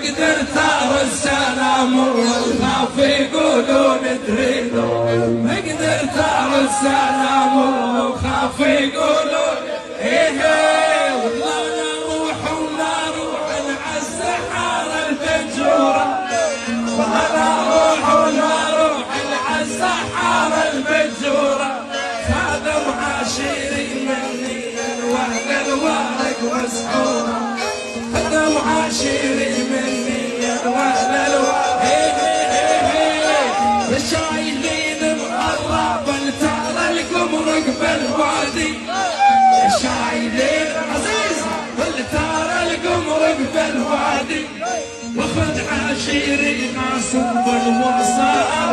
قدرت السلام والخاف يقولون تريدون، ما قدرت السلام والخاف يقولون ايه والله نروح ونروح نعز حار الفجورة، ونروح ونروح نعز حار الفجورة، خذوا عاشري مني واهل الورق مسحورة، خذوا عاشري مني واهل الورق شايلين مغرب ترى القمرق بالوادي، شايلين عزيز ترى القمرق بالوادي، وخذ عاشري ناس بالوصال